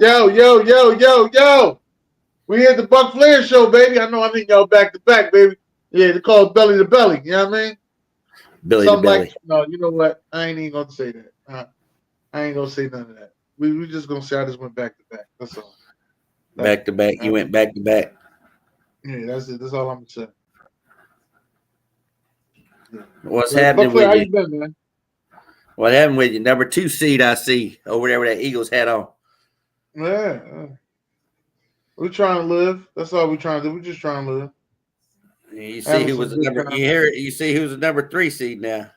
Yo. We had the Buck Flair show, baby. I think y'all back to back, baby. Yeah, they call it belly to belly. You know what I mean? Belly to Something belly. like, no, you know what? I ain't even gonna say that. I ain't gonna say none of that. We just gonna say I just went back to back. That's all. Back to back. You went back to back. Yeah, that's it. That's all I'm gonna say. Yeah. What's happening Buck Flair, with how you? you been, man? What happened with you? Number 2 seed I see over there with that Eagles hat on. Yeah. We're trying to live. That's all we're trying to do. We're just trying to live. You see who was the number? You see who's the number 3 seed now.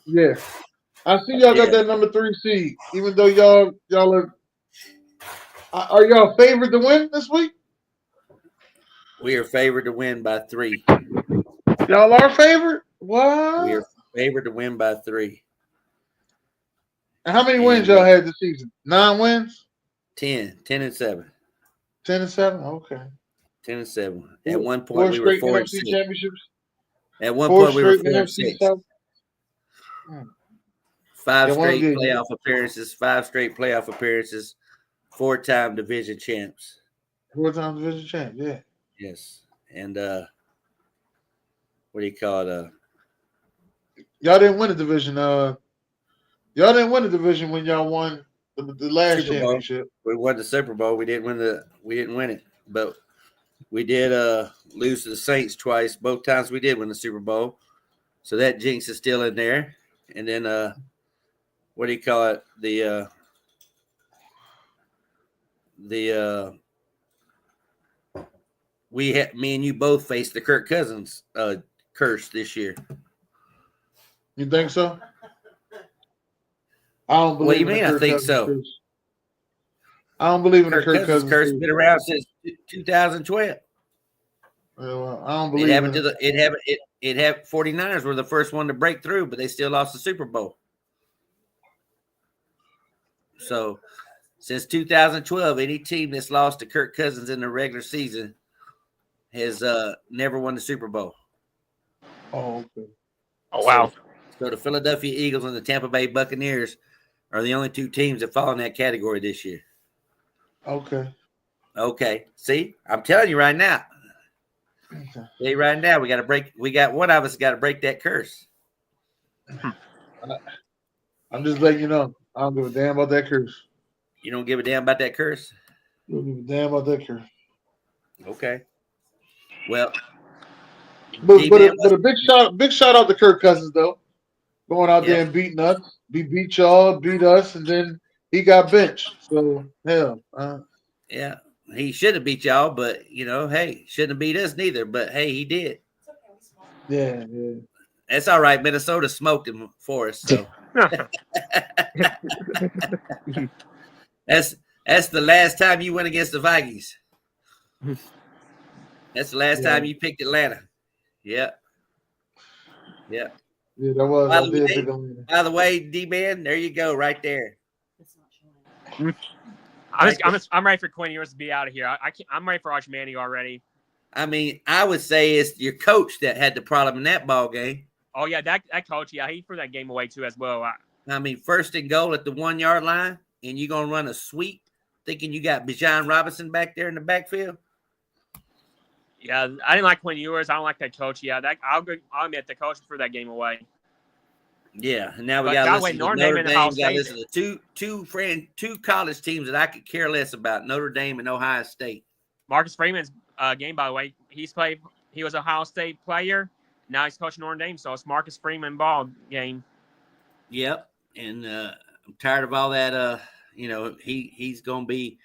Yeah, I see y'all got that number 3 seed. Even though y'all are y'all favored to win this week? We are favored to win by 3. Y'all are favored? What? We are favored to win by 3. And how many wins y'all had this season? 9 wins? 10 and 7. 10 and 7? Okay. 10 and 7. At one point, 4 we were straight 4 and NFC 6. championships? At one point, we were 4 and NFC 6. South? 5 straight playoff appearances. 5 straight playoff appearances. 4-time division champs. 4-time division champ, yeah. Yes. And what do you call it? Y'all didn't win the division. Y'all didn't win the division when y'all won the last Super Bowl. championship. We won the Super Bowl. We didn't win it. But we did lose to the Saints twice. Both times we did win the Super Bowl. So that jinx is still in there. And then what do you call it? Me and you both faced the Kirk Cousins curse this year. You think so? I don't believe. What do you mean? I think so. Curse. I don't believe in Kirk the Kirk Cousins curse. Has been around since 2012. Well, I don't believe it happened it happened 49ers were the first one to break through, but they still lost the Super Bowl. So since 2012, any team that's lost to Kirk Cousins in the regular season has never won the Super Bowl. Oh, okay. Oh, wow. So the Philadelphia Eagles and the Tampa Bay Buccaneers are the only 2 teams that fall in that category this year. Okay. See, I'm telling you right now. Okay. See, right now we got one of us got to break that curse. I'm just letting you know. I don't give a damn about that curse. You don't give a damn about that curse? You don't give a damn about that curse. Okay. Well, but a big shout out to Kirk Cousins though, going out there and beating us. He beat y'all, beat us, and then he got benched. So hell, yeah, he should have beat y'all, but hey, shouldn't have beat us neither. But hey, he did. Yeah. That's all right. Minnesota smoked him for us, so that's the last time you went against the Vikings. That's the last time you picked Atlanta. Yeah. Yeah, that was. By the way, D-Man, there you go, right there. I'm ready for Quinn Ewers to be out of here. I'm ready for Arch Manning already. I mean, I would say it's your coach that had the problem in that ball game. Oh yeah, that coach, he threw that game away too as well. I mean, 1st and goal at the 1-yard line, and you're gonna run a sweep, thinking you got Bijan Robinson back there in the backfield. Yeah, I didn't like Quinn Ewers. I don't like that coach. Yeah, I'll admit the coach threw that game away. Yeah, and now we got to listen to Notre Dame. Got to listen to two college teams that I could care less about: Notre Dame and Ohio State. Marcus Freeman's game, by the way, he was an Ohio State player. Now he's coaching Notre Dame, so it's Marcus Freeman ball game. Yep, and I'm tired of all that. He's going to be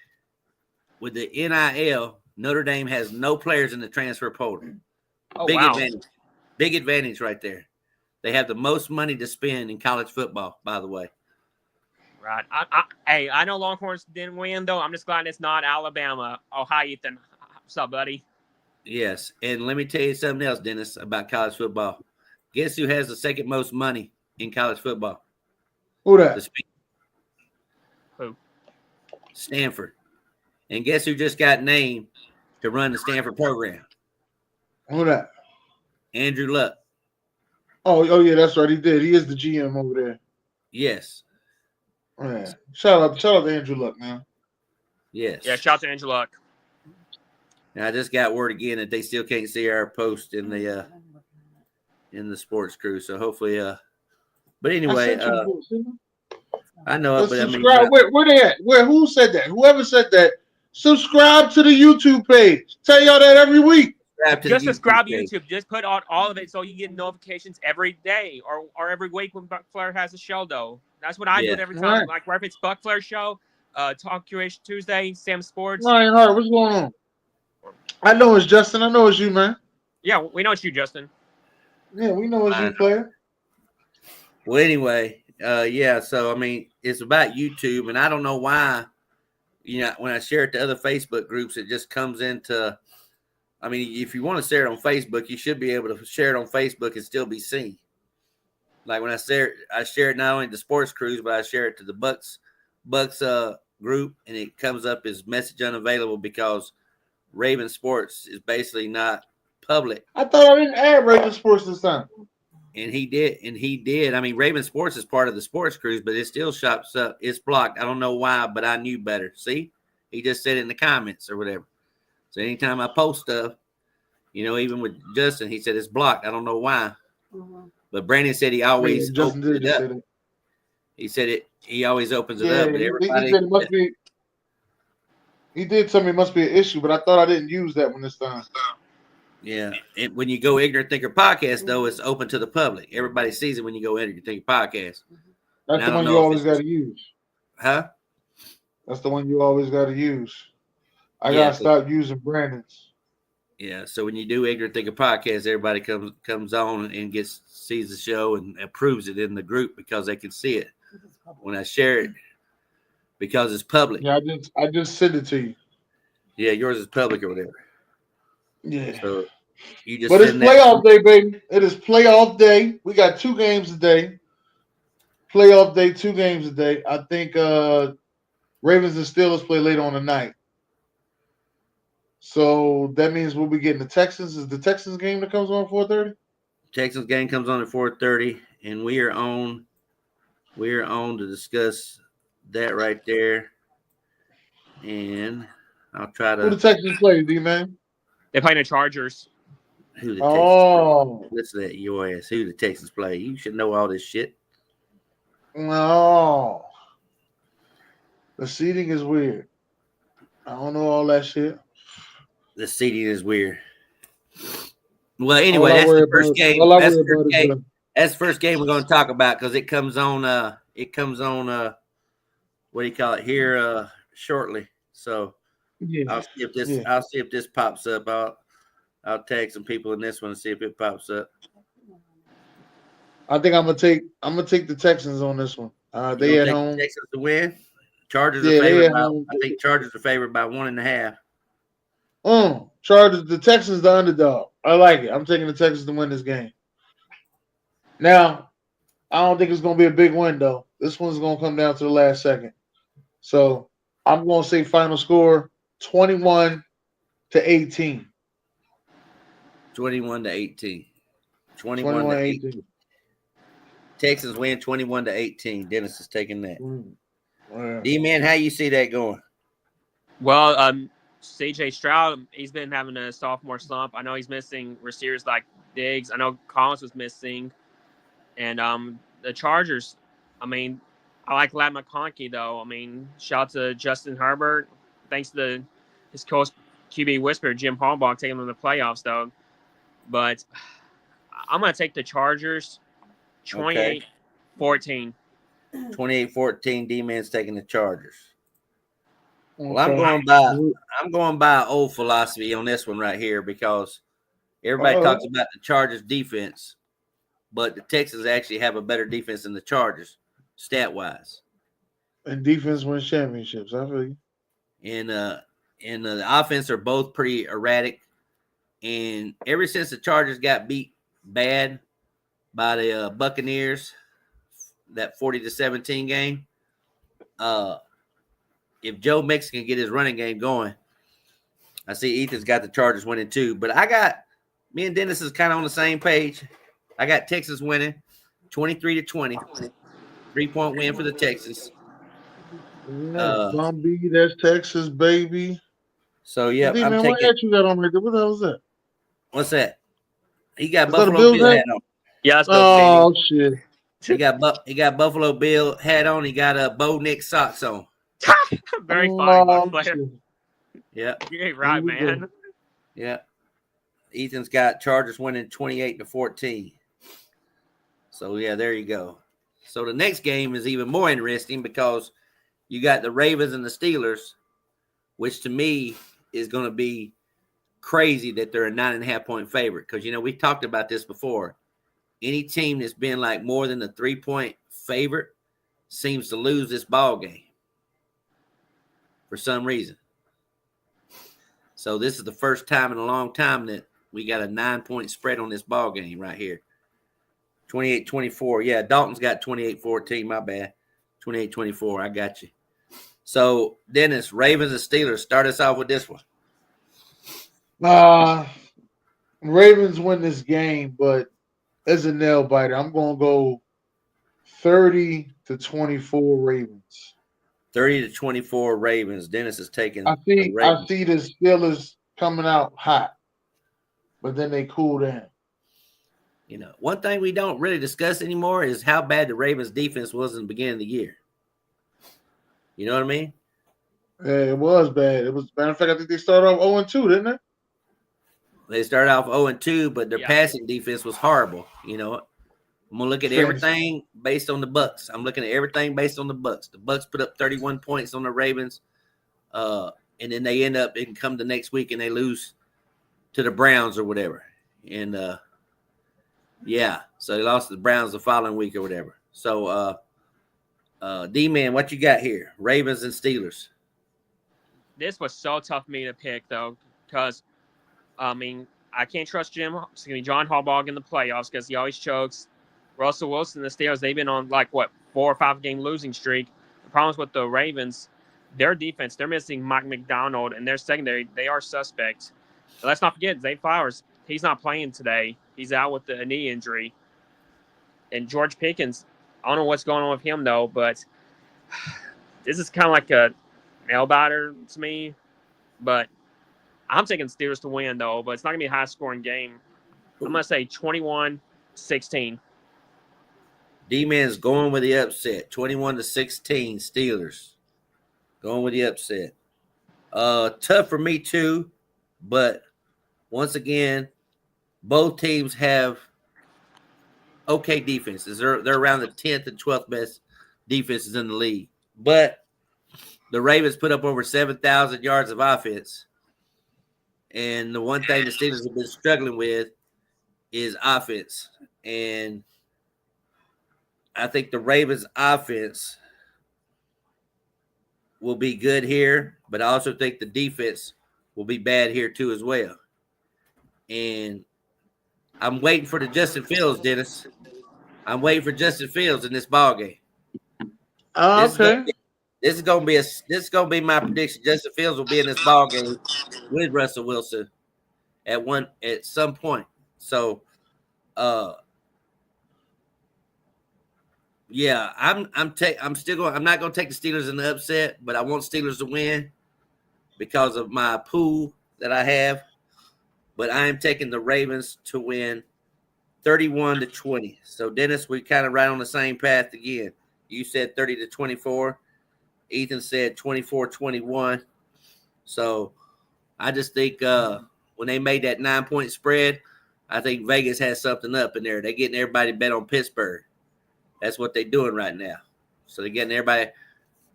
with the NIL. Notre Dame has no players in the transfer portal. Oh, Big wow. advantage. Big advantage right there. They have the most money to spend in college football, by the way. Right. I know Longhorns didn't win, though. I'm just glad it's not Alabama. Oh, hi, Ethan. What's up, buddy? Yes, and let me tell you something else, Dennis, about college football. Guess who has the second most money in college football? Who that? Who? Stanford. And guess who just got named to run the Stanford program? Who that? Andrew Luck. Oh yeah, that's right. He did. He is the GM over there. Yes. Yeah. Shout out to Andrew Luck, man. Yes. Yeah, shout out to Angela Luck. And I just got word again that they still can't see our post in the sports crew. So hopefully, but anyway, I know it, but subscribe. I mean, where they at? Who said that? Whoever said that? Subscribe to the YouTube page. Tell y'all that every week. Just subscribe to YouTube. Just put on all of it so you get notifications every day or every week when Buck Flair has a show, though. That's what I do it every time. Right. Like, right if it's Buck Flair show, Talk Curation Tuesday, Sam Sports. Ryan Hart, what's going on? I know it's Justin. I know it's you, man. Yeah, we know it's you, Justin. Yeah, we know it's you, player. Well, anyway, yeah. So I mean, it's about YouTube, and I don't know why. You know, when I share it to other Facebook groups, it just comes into. I mean, if you want to share it on Facebook, you should be able to share it on Facebook and still be seen. Like when I share it not only to sports crews, but I share it to the Bucks group, and it comes up as message unavailable because Raven Sports is basically not public. I thought I didn't add Raven Sports this time. And he did. I mean, Raven Sports is part of the sports crews, but it still shops up. It's blocked. I don't know why, but I knew better. See, he just said it in the comments or whatever. So anytime I post stuff, you know, even with Justin, he said it's blocked. I don't know why. But Brandon said he always opens it up. He said he always opens it up. But everybody he said it must be. He did tell me it must be an issue, but I thought I didn't use that one this time. Yeah. When you go Ignorant Thinker Podcast, though, it's open to the public. Everybody sees it when you go Ignorant Thinker Podcast. That's the one you always got to use. Huh? That's the one you always got to use. I got to stop using Brandon's. Yeah, so when you do Ignorant Thinker Podcast, everybody comes on and sees the show and approves it in the group because they can see it when I share it because it's public. Yeah, I just sent it to you. Yeah, yours is public or whatever. Yeah. So you just. But it's playoff day, baby. It is playoff day. We got 2 games a day. Playoff day, 2 games a day. I think Ravens and Steelers play later on the night. So that means we'll be getting the Texans. Is the Texans game that comes on 4:30? Texans game comes on at 4:30, and we are on to discuss that right there. And I'll try to. Who the Texans play, D-Man? They're playing the Chargers. Who the Texans play? Listen to that, your ass. Who the Texans play? You should know all this shit. No. The seating is weird. I don't know all that shit. The seating is weird. Well, anyway, that's the first game. That's the first game we're going to talk about because it comes on. What do you call it here? Shortly. So yeah. I'll see if this. Yeah. I'll see if this pops up. I'll tag some people in this one and see if it pops up. I think I'm gonna take the Texans on this one. They at home. Texans to win. Chargers are favored by. I think Chargers are favored by 1.5. Chargers. The Texans the underdog. I like it. I'm taking the Texans to win this game. Now, I don't think it's gonna be a big win though. This one's gonna come down to the last second. So I'm gonna say final score 21-18. 21-18. 21-18. Texans win 21-18. Dennis is taking that. Wow. D-Man, how you see that going? Well, C.J. Stroud, he's been having a sophomore slump. I know he's missing receivers like Diggs. I know Collins was missing. And the Chargers, I mean, I like Ladd McConkey, though. I mean, shout out to Justin Herbert. Thanks to his coach, QB whisperer, Jim Harbaugh, taking them to the playoffs, though. But I'm going to take the Chargers 28-14. 28-14, D-Man's taking the Chargers. Okay. Well, I'm going by old philosophy on this one right here because everybody talks about the Chargers defense, but the Texans actually have a better defense than the Chargers, stat-wise. And defense wins championships, I feel you. And the offense are both pretty erratic. And ever since the Chargers got beat bad by the Buccaneers, that 40-17 game, if Joe Mixon can get his running game going, I see Ethan's got the Chargers winning too. But me and Dennis is kind of on the same page. I got Texas winning 23-20. 3-point win for the Texans. That's Bumby. That's Texas, baby. So Hey, yeah, D, I'm man, what taking. hat you got on right there? What the hell is that? What's that? He got Is that a Buffalo Bills Bill hat? hat on. Yeah, that's Bills Mania. Oh, shit. He got Buffalo Bill hat on. He got a Bo Nick socks on. Very funny, by Oh, Flair. shit. Yeah, You ain't Here right, we go. man. yeah. Ethan's got Chargers winning 28-14. So yeah, there you go. So the next game is even more interesting because you got the Ravens and the Steelers, which to me is going to be crazy that they're a 9.5-point favorite. Because we talked about this before. Any team that's been like more than a 3-point favorite seems to lose this ball game for some reason. So this is the first time in a long time that we got a 9-point spread on this ball game right here. 28-24. Yeah, Dalton's got 28-14. My bad. 28-24. I got you. So, Dennis, Ravens and Steelers, start us off with this one. Ravens win this game, but as a nail biter, I'm going to go 30-24 Ravens. 30-24 Ravens. Dennis is taking I the see Ravens. the Steelers coming out hot, but then they cool down. One thing we don't really discuss anymore is how bad the Ravens defense was in the beginning of the year. You know what I mean? Yeah, it was bad. It was, matter of fact, I think they started off 0-2, didn't they? They started off 0-2, but their passing defense was horrible. I'm gonna look at everything based on the Bucks. I'm looking at everything based on the Bucks. The Bucks put up 31 points on the Ravens, and then they end up and come the next week and they lose to the Browns or whatever. And so they lost to the Browns the following week or whatever. So D-Man, what you got here? Ravens and Steelers. This was so tough for me to pick, though, because, I can't trust John Harbaugh in the playoffs because he always chokes. Russell Wilson, the Steelers, they've been on, 4 or 5 game losing streak. The problems with the Ravens, their defense, they're missing Mike McDonald, and their secondary, they are suspect. And let's not forget, Zay Flowers, he's not playing today. He's out with a knee injury. And George Pickens, I don't know what's going on with him, though, but this is kind of like a nail biter to me. But I'm taking Steelers to win, though, but it's not going to be a high-scoring game. I'm going to say 21-16. D-Man's going with the upset. 21-16 Steelers. Going with the upset. Tough for me, too. But once again, both teams have okay defenses. They're around the 10th and 12th best defenses in the league. But the Ravens put up over 7,000 yards of offense. And the one thing the Steelers have been struggling with is offense. And I think the Ravens offense will be good here, but I also think the defense will be bad here too as well. And I'm waiting for the Justin Fields, Dennis. I'm waiting for Justin Fields in this ball game. Okay. This is gonna be my prediction. Justin Fields will be in this ball game with Russell Wilson at some point. So, yeah, I'm not gonna take the Steelers in the upset, but I want Steelers to win because of my pool that I have. But I am taking the Ravens to win 31-20. So Dennis, we kind of right on the same path again. You said 30-24. Ethan said 24-21. So I just think when they made that 9-point spread, I think Vegas has something up in there. They're getting everybody bet on Pittsburgh. That's what they're doing right now. So they're getting everybody.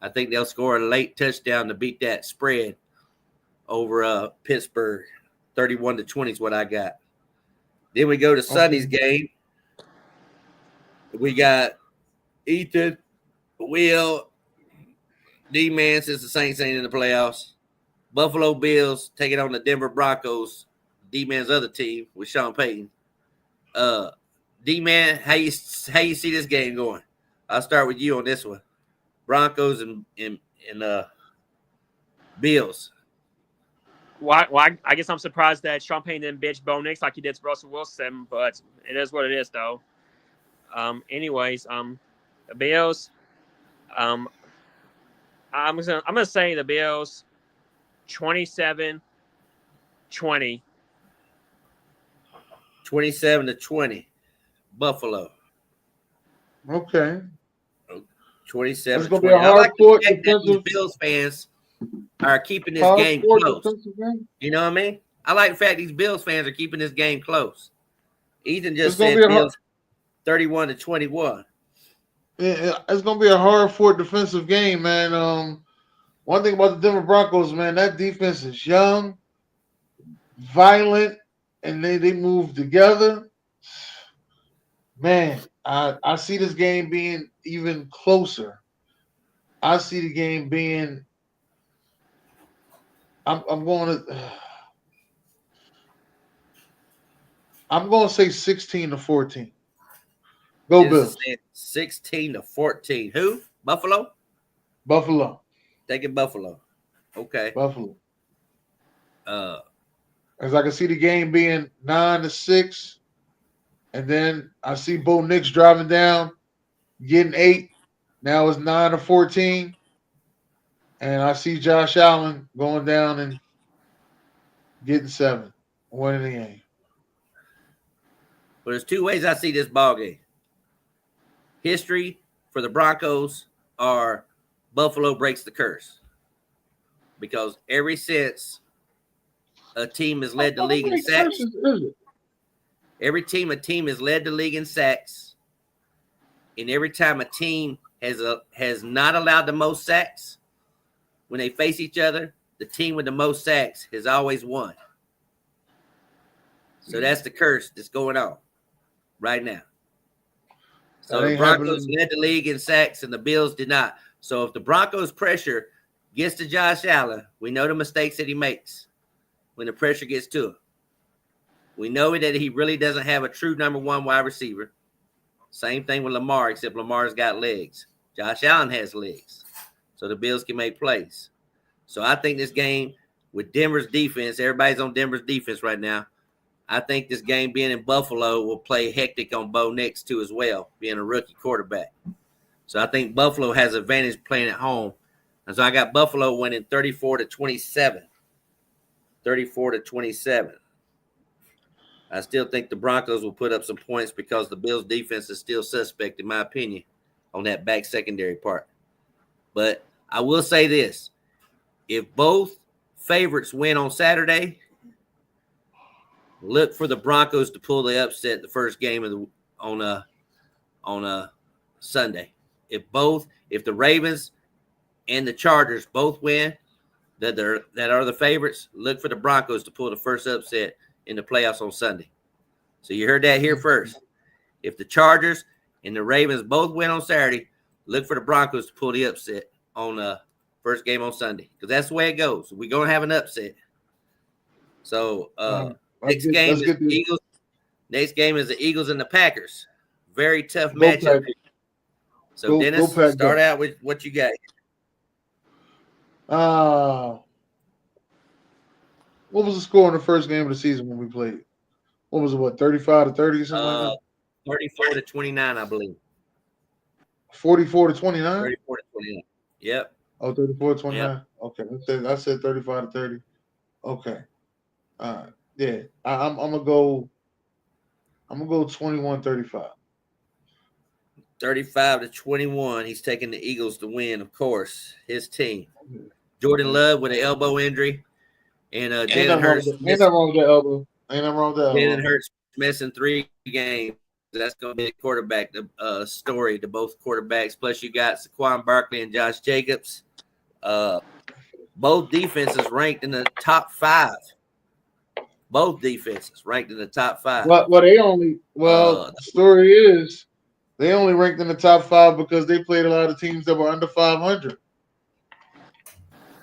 I think they'll score a late touchdown to beat that spread over Pittsburgh. 31-20 is what I got. Then we go to Sunday's game. We got Ethan, Will, D-Man since the Saints ain't in the playoffs. Buffalo Bills taking on the Denver Broncos, D-Man's other team with Sean Payton. D-Man, how you see this game going? I'll start with you on this one. Broncos and Bills. Well, I guess I'm surprised that Sean Payton didn't bitch Bo Nix like he did to Russell Wilson, but it is what it is, though. Anyways, the Bills, I'm gonna say the Bills 27-20. 27-20. Buffalo. Okay. 27 It's to gonna be 20. a I hard like the fought fact that these defensive, Bills fans are keeping this hard game fought close. defensive game. You know what I mean? I like the fact these Bills fans are keeping this game close. Ethan It's just gonna be said a hard, Bills 31-21. it's gonna be a hard fought defensive game, man. One thing about the Denver Broncos, man, that defense is young, violent, and they move together. Man, I see this game being even closer. I see the game being. I'm going to. I'm going to say 16-14. Go This is Bills. 16-14. Who? Buffalo? Buffalo. Taking Buffalo. Okay. Buffalo. Uh, As I can see the game being 9-6, and then I see Bo Nix driving down, getting 8. Now it's 9-14, and I see Josh Allen going down and getting 7, winning the game. but there's two ways I see this ball game. History for the Broncos are Buffalo breaks the curse. Because ever since a team has led the How league in many sacks, curses is it? a team has led the league in sacks, and every time a team has not allowed the most sacks, when they face each other, the team with the most sacks has always won. So that's the curse that's going on right now. So That the ain't Broncos happening. led the league in sacks, and the Bills did not. So if the Broncos' pressure gets to Josh Allen, we know the mistakes that he makes when the pressure gets to him. We know that he really doesn't have a true number one wide receiver. Same thing with Lamar, except Lamar's got legs. Josh Allen has legs. So the Bills can make plays. So I think this game with Denver's defense, everybody's on Denver's defense right now. I think this game being in Buffalo will play hectic on Bo Nix too as well, being a rookie quarterback. So I think Buffalo has advantage playing at home. And so I got Buffalo winning 34-27. 34-27. I still think the Broncos will put up some points because the Bills' defense is still suspect, in my opinion, on that back secondary part. But I will say this. If both favorites win on Saturday, look for the Broncos to pull the upset the first game of on a Sunday. If the Ravens and the Chargers both win, that are the favorites, look for the Broncos to pull the first upset in the playoffs on Sunday. So you heard that here first. If the Chargers and the Ravens both win on Saturday, look for the Broncos to pull the upset on the first game on Sunday, because that's the way it goes. We're gonna have an upset. So next game is the Eagles. Next game is the Eagles and the Packers. Very tough matchup. So Dennis, start out with what you got. What was the score in the first game of the season when we played? What was it? 35-30, something like that? 34-29, I believe. 44-29? 34-29. Yep. Oh, 34-29. Yep. Okay. I said 35-30. Okay. Yeah. I'm gonna go 21-35. 35-21. He's taking the Eagles to win, of course. His team. Jordan Love with an elbow injury. And Jalen Hurts. Ain't nothing wrong with that elbow. Jalen Hurts missing 3 games. That's going to be a quarterback story to both quarterbacks. Plus, you got Saquon Barkley and Josh Jacobs. Both defenses ranked in the top 5. Both defenses ranked in the top 5. The story is they only ranked in the top 5 because they played a lot of teams that were under 500.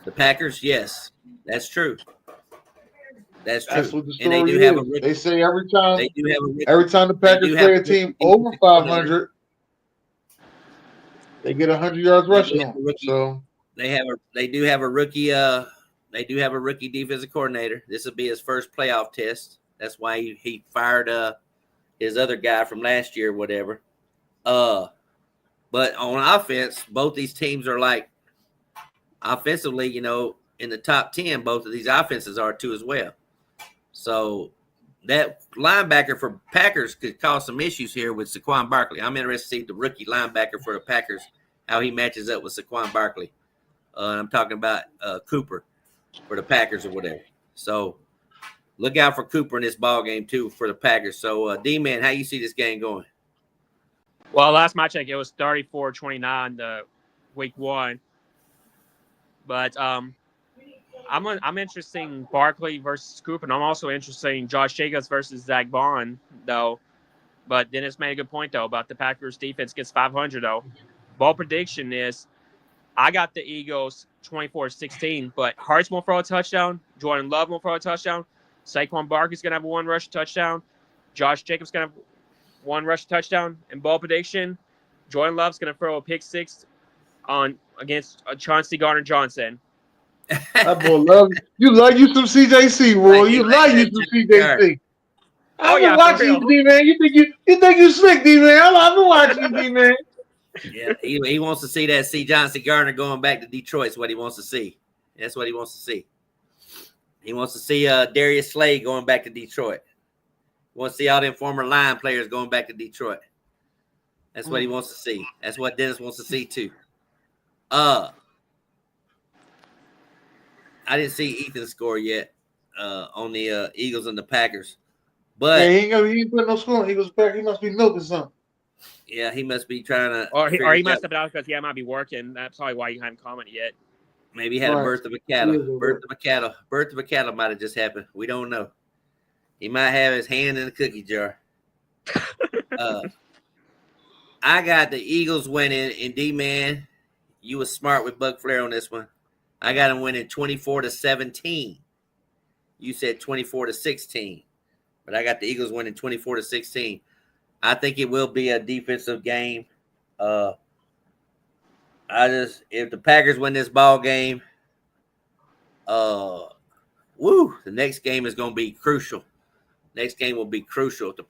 The Packers, yes, that's true. That's true. That's what the story is. They say every time the Packers play a team over 500, they get 100 yards rushing on. So they do have a rookie. They do have a rookie defensive coordinator. This will be his first playoff test. That's why he fired his other guy from last year, whatever. But on offense, both these teams are like offensively, you know, in the top 10, both of these offenses are too as well. So that linebacker for Packers could cause some issues here with Saquon Barkley. I'm interested to see the rookie linebacker for the Packers, how he matches up with Saquon Barkley. I'm talking about Cooper for the Packers or whatever. So look out for Cooper in this ball game too for the Packers. So D-Man, how you see this game going? Well, last my check, it was 34-29 the week 1. But I'm interested in Barkley versus Cooper, and I'm also interested in Josh Jacobs versus Zach Bond, though. But Dennis made a good point, though, about the Packers defense gets 500, though. Ball prediction is I got the Eagles 24-16, but Hart's won't throw a touchdown. Jordan Love won't throw a touchdown. Saquon Barkley's going to have one rush touchdown. Josh Jacobs going to have one rush touchdown. And ball prediction, Jordan Love's going to throw a pick 6 against Chauncey Gardner-Johnson. That boy love you. Love you some CJC, boy. You love you some CJC. I've been watching you, D-Man. You think you slick, D-Man? I've been watching you, D-Man. Yeah, he wants to see that C. Johnson Gardner going back to Detroit. Is what he wants to see. That's what he wants to see. He wants to see Darius Slade going back to Detroit. He wants to see all them former line players going back to Detroit. That's what he wants to see. That's what Dennis wants to see too. I didn't see Ethan score yet on the Eagles and the Packers. But yeah, he ain't put no score. He must be milking something. Yeah, he must be trying to. Or he must have been out because he might be working. That's probably why you haven't commented yet. Maybe he had a birth of a cattle. Birth of a cattle might have just happened. We don't know. He might have his hand in a cookie jar. I got the Eagles winning, and D-Man, you was smart with Buck Flair on this one. I got him winning 24-17. You said 24-16, but I got the Eagles winning 24-16. I think it will be a defensive game. If the Packers win this ball game, the next game is going to be crucial. Next game will be crucial. If the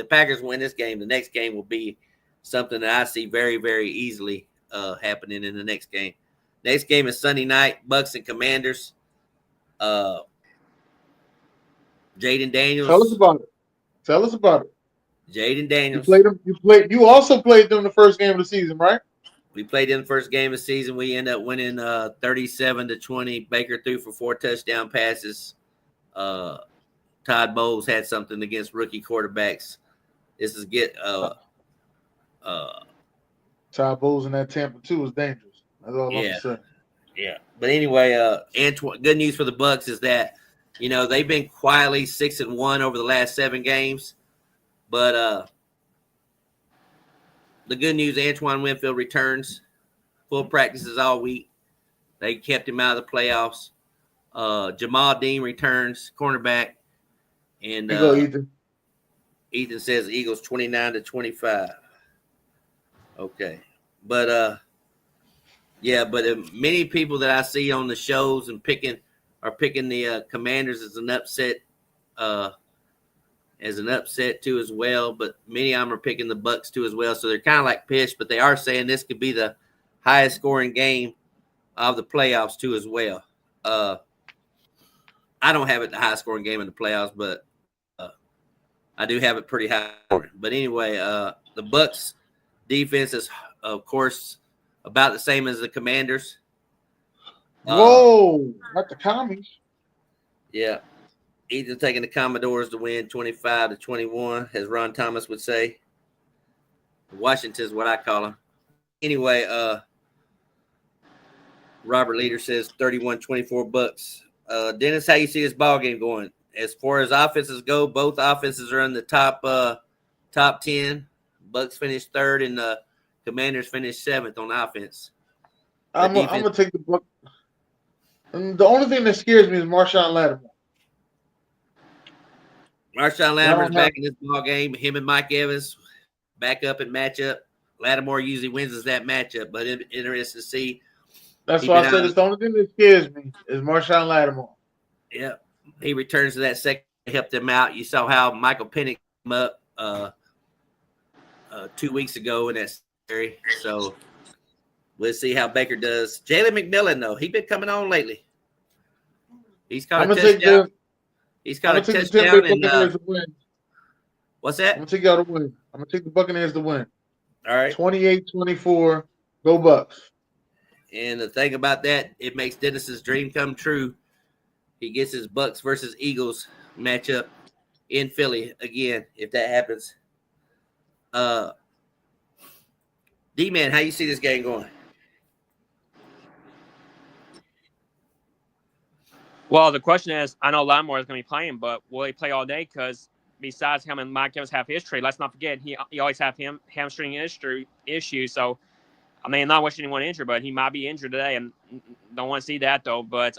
Packers win this game, the next game will be something that I see very, very easily happening in the next game. Next game is Sunday night, Bucks and Commanders. Jaden Daniels. Tell us about it. Jaden Daniels. You also played them the first game of the season, right? We played in the first game of the season. We ended up winning 37-20. Baker threw for 4 touchdown passes. Todd Bowles had something against rookie quarterbacks. This is Todd Bowles in that Tampa too is dangerous. That's all I'm saying. Yeah. But anyway, Antoine, good news for the Bucks is that they've been quietly 6-1 over the last 7 games. But the good news, Antoine Winfield returns. Full practices all week. They kept him out of the playoffs. Jamal Dean returns, cornerback. And Ethan says Eagles 29-25. Okay. But many people that I see on the shows and picking the Commanders as an upset too as well, but many of them are picking the Bucks too as well. So they're kind of like pissed, but they are saying this could be the highest scoring game of the playoffs too as well. I don't have it the highest scoring game in the playoffs, but I do have it pretty high. But anyway, the Bucks defense is of course about the same as the Commanders. Whoa, not the Commies. Yeah. Ethan taking the Commodores to win 25-21, as Ron Thomas would say. Washington is what I call them. Anyway, Robert Leader says 31-24 Bucks. Dennis, how you see this ball game going? As far as offenses go, both offenses are in the top 10. Bucks finished 3rd, and the Commanders finished 7th on offense. I'm gonna take the Bucks. The only thing that scares me is Marshawn Lattimore. Marshawn Lattimore's back in this ball game. Him and Mike Evans back up and match up. Lattimore usually wins us that matchup, but interesting to see. That's why I said it's the only thing that scares me is Marshawn Lattimore. Yeah, he returns to that second, helped them out. You saw how Michael Penix came up 2 weeks ago in that series. So We'll see how Baker does. Jalen McMillan, though, he's been coming on lately. He's caught I'm a gonna take touchdown. the. He's I'm caught a gonna take the Tampa touchdown. Bay And Buccaneers to win. what's I'm that? gonna take y'all to win. I'm gonna take the Buccaneers to win. All right. 28-24. Go Bucks. And the thing about that, it makes Dennis's dream come true. He gets his Bucks versus Eagles matchup in Philly again, if that happens. D-Man, how you see this game going? Well, the question is, I know Lattimore is going to be playing, but will he play all day? Because besides him and Mike Evans have history, let's not forget he always have hamstring issues. So, I mean, not wishing anyone injured, but he might be injured today, and don't want to see that though. But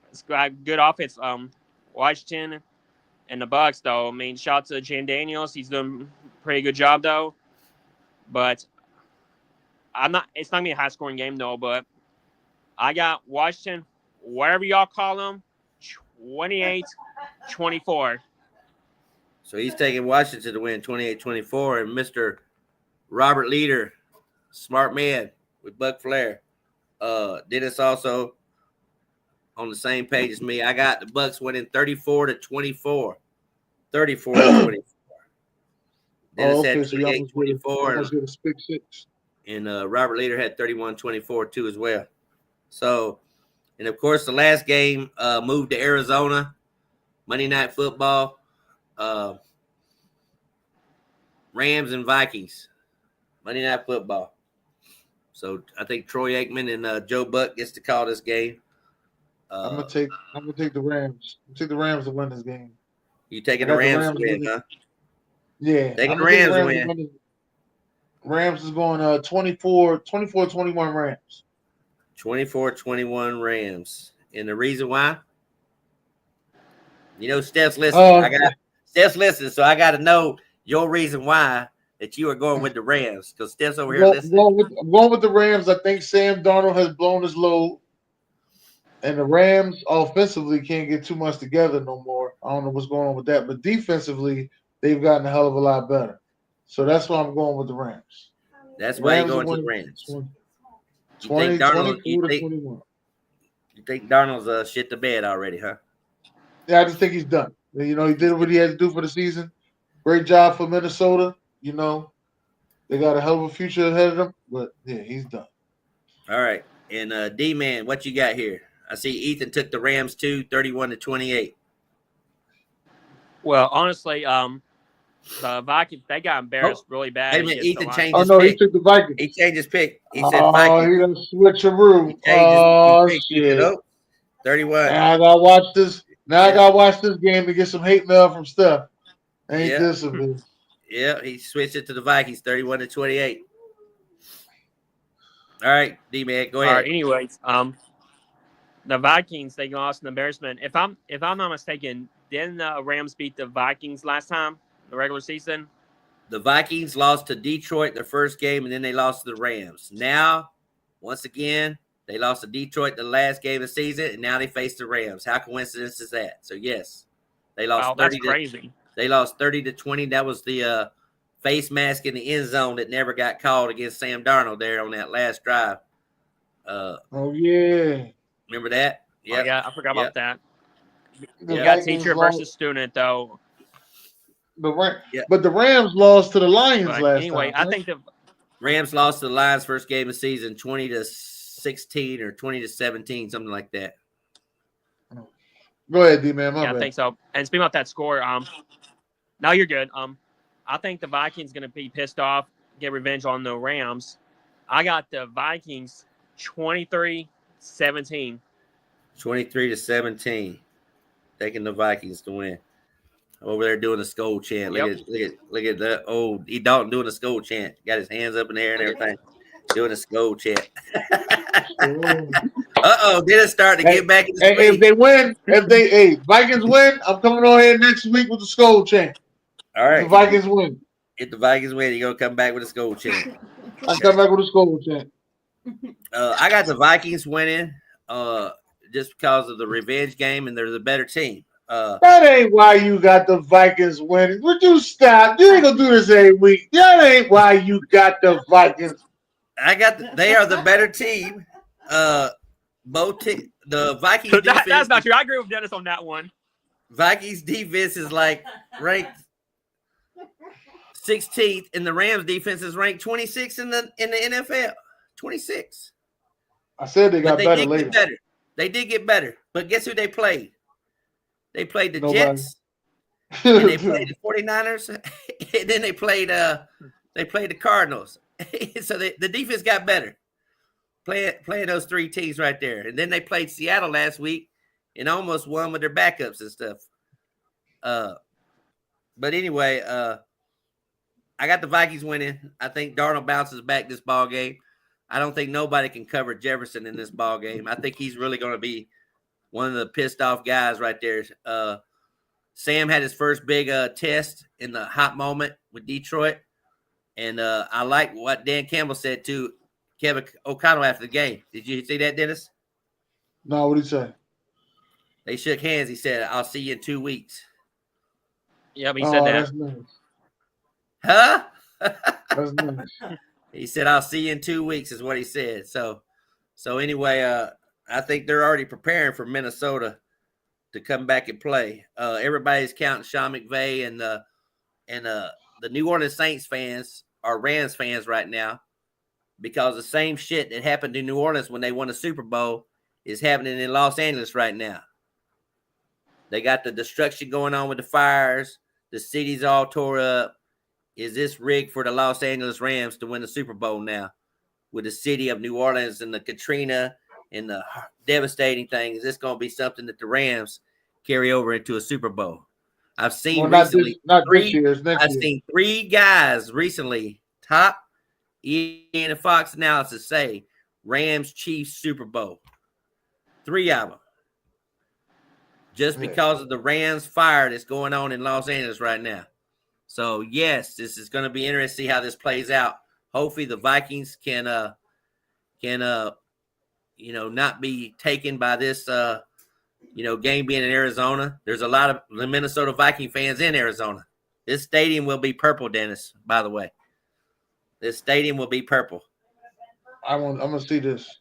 it's got good offense. Washington and the Bucks though. I mean, shout out to Jan Daniels. He's doing a pretty good job though. But I'm not. It's not gonna be a high scoring game though. But I got Washington, whatever y'all call them, 28-24. So he's taking Washington to win 28-24, and Mr. Robert Leader, smart man with Buck Flair. Dennis also on the same page as me. I got the Bucks winning 34-24. 34-24. Dennis had 28-24. Almost get a pick six. And Robert Leader had 31-24 too as well. So, and of course, the last game moved to Arizona, Monday Night Football, Rams and Vikings, Monday Night Football. So I think Troy Aikman and Joe Buck gets to call this game. I'm gonna take the Rams. I'm take the Rams to win this game. You taking the Rams to win, huh? Yeah, taking the Rams to win. Rams is going 24-21 Rams. 24-21 Rams. And the reason why? You know, Steph's listening. Steph's listening, so I got to know your reason why that you are going with the Rams, because Steph's over here listening. I'm going with the Rams. I think Sam Darnold has blown his load, and the Rams offensively can't get too much together no more. I don't know what's going on with that, but defensively, they've gotten a hell of a lot better. So that's why I'm going with the Rams. That's why you're going to the Rams. 24-21. You think Darnold's shit the bed already, huh? Yeah, I just think he's done. You know, he did what he had to do for the season. Great job for Minnesota. You know, they got a hell of a future ahead of them. But, yeah, he's done. All right. And D-Man, what you got here? I see Ethan took the Rams too, 31-28. Well, honestly, the Vikings, they got embarrassed really bad. Wait a minute, Ethan changed his pick. He took the Vikings. He changed his pick. He said Vikings. Oh, he done switcheroo. Shit. 31. Now I gotta watch this. I gotta watch this game to get some hate mail from Steph. Ain't this a bit? Yeah, he switched it to the Vikings, 31-28. All right, D-Man, go ahead. All right, anyways, the Vikings, they lost an embarrassment. If I'm not mistaken, didn't the Rams beat the Vikings last time, the regular season? The Vikings lost to Detroit their first game, and then they lost to the Rams. Now, once again, they lost to Detroit the last game of the season, and now they face the Rams. How coincidence is that? So, yes, they lost 30 that's crazy. They lost 30-20. That was the face mask in the end zone that never got called against Sam Darnold there on that last drive. Oh, yeah. Remember that? Yeah. Oh, yeah, I forgot about that. You got teacher versus student, though. But the Rams lost to the Lions last anyway, time. I think the Rams lost to the Lions first game of the season, 20-16 or 20-17, something like that. Go ahead, D-Man. I think so. And speaking about that score, no, you're good. I think the Vikings going to be pissed off, get revenge on the Rams. I got the Vikings 23-17. 23-17. Taking the Vikings to win. Over there doing the skull chant. Look at that old E. Dalton doing the skull chant. Got his hands up in the air and everything. Doing the skull chant. Uh-oh, did it start to get back in the If they win, Vikings win, I'm coming on here next week with the skull chant. All right. If the Vikings win. If the Vikings win, you're gonna come back with a skull chant. I'll come back with a skull chant. I got the Vikings winning just because of the revenge game, and they're the better team. That ain't why you got the Vikings winning. Would you stop? You ain't gonna do this every week. That ain't why you got the Vikings. They are the better team. The Vikings defense. That's not true. I agree with Dennis on that one. Vikings defense is like ranked 16th, and the Rams defense is ranked 26th in the NFL. 26. I said they got better later. They did get better. But guess who they played? They played the Nobody. Jets, and they played the 49ers, and then they played the Cardinals. So the defense got better. Playing those three teams right there. And then they played Seattle last week and almost won with their backups and stuff. But anyway, I got the Vikings winning. I think Darnold bounces back this ball game. I don't think nobody can cover Jefferson in this ball game. I think he's really going to be one of the pissed off guys right there. Sam had his first big test in the hot moment with Detroit. And I like what Dan Campbell said to Kevin O'Connell after the game. Did you see that, Dennis? No, what did he say? They shook hands. He said, "I'll see you in 2 weeks." Yeah, but he said that. That's nice. Huh? That's nice. He said, "I'll see you in 2 weeks," is what he said. So anyway, I think they're already preparing for Minnesota to come back and play. Everybody's counting Sean McVay and the New Orleans Saints fans are Rams fans right now because the same shit that happened in New Orleans when they won the Super Bowl is happening in Los Angeles right now. They got the destruction going on with the fires. The city's all tore up. Is this rigged for the Los Angeles Rams to win the Super Bowl now with the city of New Orleans and the Katrina and the devastating thing? Is this going to be something that the Rams carry over into a Super Bowl? I've seen recently seen three guys recently, top ESPN and Fox analysis say Rams Chiefs Super Bowl. 3 of them. Just because of the Rams fire that's going on in Los Angeles right now. So yes, this is going to be interesting to see how this plays out. Hopefully the Vikings can not be taken by this game being in Arizona. There's a lot of the Minnesota Viking fans in Arizona. This stadium will be purple, Dennis, by the way. This stadium will be purple. I'm going to see this.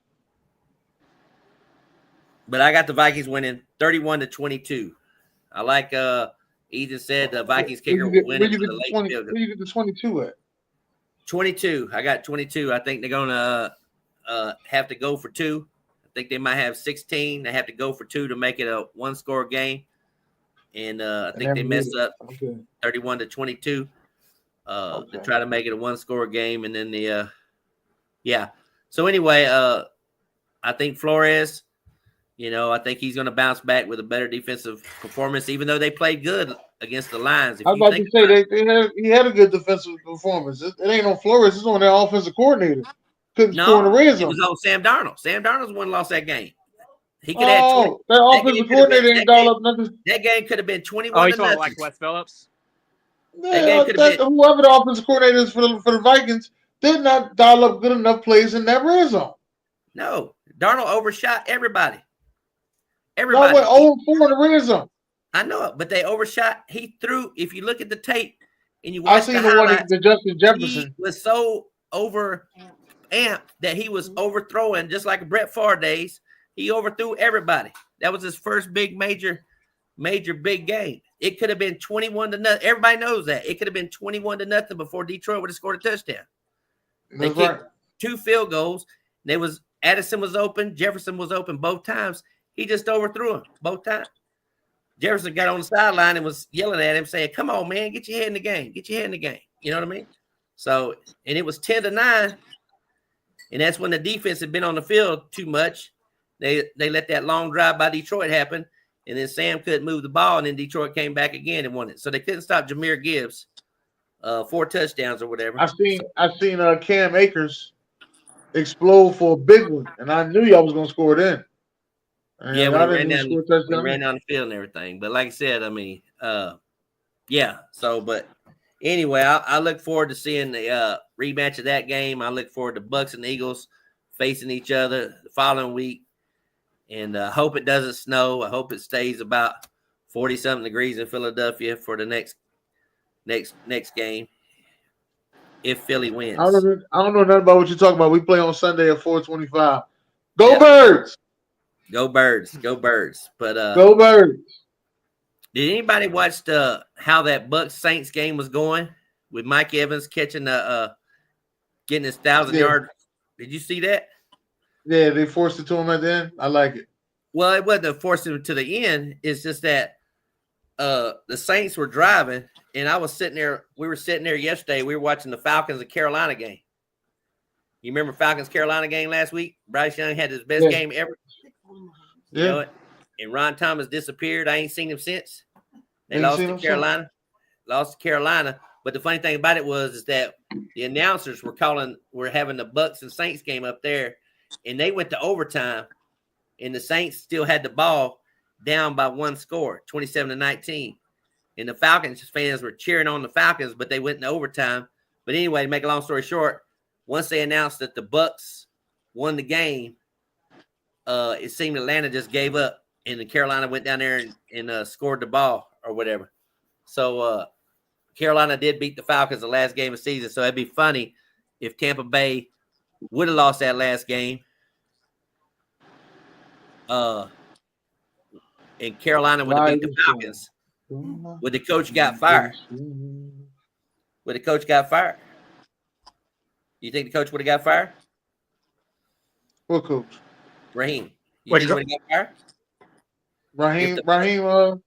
But I got the Vikings winning 31-22. I like Ethan said the Vikings kicker will win it for the late field goal. Where you get the 22 at? 22. I got 22. I think they're going to have to go for 2. I think they might have 16. They have to go for 2 to make it a one-score game. And I think they messed up 31-22 to try to make it a one-score game. And then So anyway, I think Flores, I think he's going to bounce back with a better defensive performance, even though they played good against the Lions. I was about to say he had a good defensive performance. It ain't on Flores. It's on their offensive coordinator. Couldn't score in the red zone. It was on Sam Darnold. Sam Darnold's one lost that game. He could have that offensive coordinator ain't dial up nothing. That game could have been 21-0. Oh, you talking like Wes Phillips? Yeah, whoever the offensive coordinator is for the Vikings did not dial up good enough plays in that red zone. No, Darnold overshot everybody. Everybody. No, went 0-4 in the red zone. I know it, but they overshot. He threw. If you look at the tape and you watch the highlights, the Justin Jefferson he was so over amped that he was overthrowing, just like Brett Favre days. He overthrew everybody. That was his first major big game. It could have been 21-0. Everybody knows that. It could have been 21-0 before Detroit would have scored a touchdown. They kicked 2 field goals. Addison was open. Jefferson was open both times. He just overthrew him both times. Jefferson got on the sideline and was yelling at him, saying, "Come on, man, get your head in the game. Get your head in the game." You know what I mean? So, and it was 10-9, and that's when the defense had been on the field too much. They let that long drive by Detroit happen, and then Sam couldn't move the ball, and then Detroit came back again and won it. So they couldn't stop Jahmyr Gibbs, 4 touchdowns or whatever. I've seen Cam Akers explode for a big one, and I knew y'all was gonna score it in. And we ran down the field and everything. But like I said, I mean, So, but anyway, I look forward to seeing the rematch of that game. I look forward to Bucks and Eagles facing each other the following week. And I hope it doesn't snow. I hope it stays about 40-something degrees in Philadelphia for the next game. if Philly I wins. don't know nothing about what you're talking about. We play on Sunday at 4:25. Go Yeah, Birds! go Birds, go Birds. But Go Birds! did anybody watch the how that Bucks Saints game was going with Mike Evans catching the getting his 1,000 yard? Did you see that? Yeah, they forced it to him at the end. I like it. Well, it wasn't forcing him to the end. It's just that the Saints were driving, and I was sitting there. We were sitting there yesterday. We were watching the Falcons and Carolina game. You remember Falcons Carolina game last week? Bryce Young had his best game ever. You know it. And Ron Thomas disappeared. I ain't seen him since. They lost to Carolina. Lost to Carolina. But the funny thing about it is that the announcers were having the Bucks and Saints game up there, and they went to overtime, and the Saints still had the ball down by one score, 27-19. And the Falcons fans were cheering on the Falcons, but they went into overtime. But anyway, to make a long story short, once they announced that the Bucks won the game, it seemed Atlanta just gave up, and the Carolina went down there and scored the ball or whatever. So Carolina did beat the Falcons the last game of the season. So it'd be funny if Tampa Bay would have lost that last game. And Carolina would have beat the Falcons. Would the coach got fired? Would the coach got fired? You think the coach would have got fired? What coach? Raheem. You think he would have got fired? Raheem.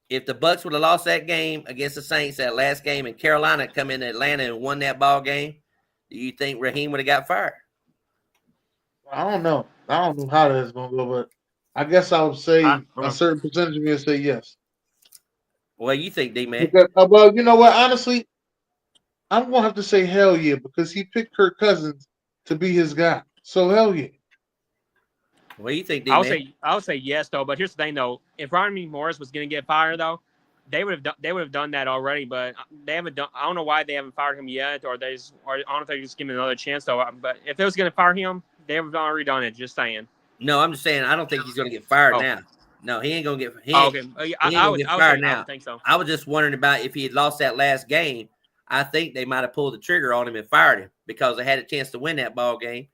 If the Bucks would have lost that game against the Saints, that last game, and Carolina come in Atlanta and won that ball game, do you think Raheem would have got fired? I don't know. I don't know how that's going to go, but I guess I would say a certain percentage of me would say yes. What do you think, D-Man? Well, you know what? Honestly, I'm going to have to say hell yeah, because he picked Kirk Cousins to be his guy. So hell yeah. What do you think, D-Man? I would say yes though, but here's the thing though: if Ronnie Morris was going to get fired though, they would have done that already. But they haven't done. I don't know why they haven't fired him yet, or I don't know if they just give him another chance though. But if they was going to fire him, they would have already done it. Just saying. No, I'm just saying I don't think he's going to get fired now. No, he ain't going to get. I would fired now. I would think so. I was just wondering about if he had lost that last game. I think they might have pulled the trigger on him and fired him because they had a chance to win that ball game,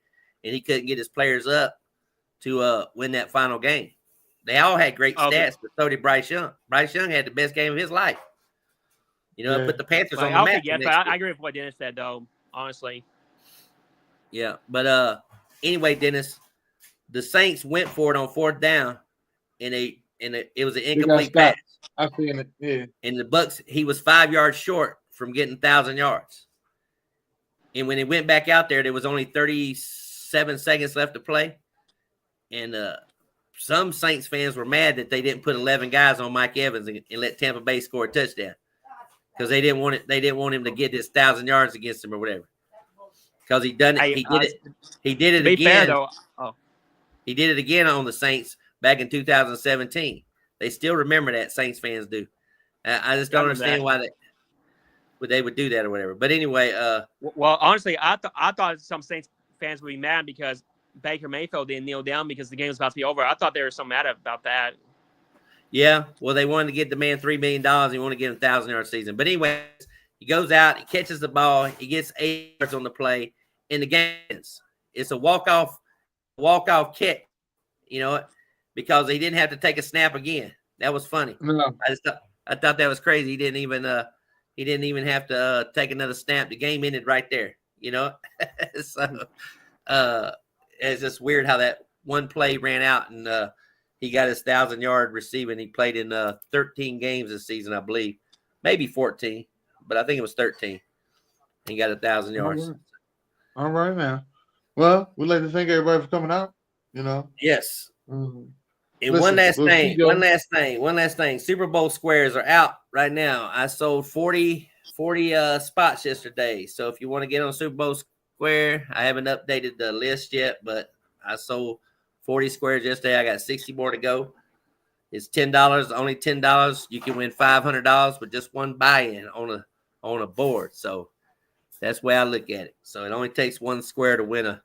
and he couldn't get his players up to win that final game. They all had great stats, but so did Bryce Young. Bryce Young had the best game of his life. You know, put the Panthers on the map. Yes, I agree with what Dennis said, though, honestly. Yeah, but anyway, Dennis, the Saints went for it on fourth down, and it was an incomplete pass. I seen it, yeah. And the Bucks, he was 5 yards short from getting 1,000 yards. And when he went back out there was only 37 seconds left to play. And some Saints fans were mad that they didn't put 11 guys on Mike Evans and let Tampa Bay score a touchdown because they didn't want it. They didn't want him to get his 1,000 yards against him or whatever. Because he done it. He did it again. Fair, though. He did it again on the Saints back in 2017. They still remember that. Saints fans do. I just don't understand why they would do that or whatever. But anyway, well, honestly, I thought some Saints fans would be mad because Baker Mayfield didn't kneel down because the game was about to be over. I thought they were so mad about that. Yeah, well, they wanted to get the man $3 million. He wanted to get him 1,000-yard season. But anyway, he goes out, he catches the ball, he gets 8 yards on the play, and the game ends. It's a walk-off kick, you know, because he didn't have to take a snap again. That was funny. No. I thought that was crazy. He didn't even have to take another snap. The game ended right there, you know. So it's just weird how that one play ran out and he got his 1,000-yard receiving. He played in 13 games this season, I believe, maybe 14, but I think it was 13. He got 1,000 yards. All right, man. Well, we'd like to thank everybody for coming out. You know. Yes. Mm-hmm. And one last thing. Super Bowl squares are out right now. I sold 40 spots yesterday. So if you want to get on Super Bowl square, I haven't updated the list yet, but I sold 40 squares yesterday. I got 60 more to go. It's $10, only $10. You can win $500 with just one buy-in on a board. So that's the way I look at it. So it only takes one square to win a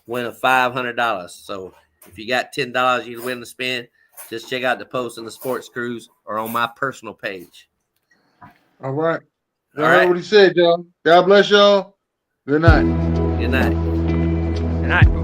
$500. So if you got $10 you win the spin, just check out the post in the Sports Cruise or on my personal page. All right. I All heard right. what he said, y'all. God bless y'all. Good night. Good night. Good night.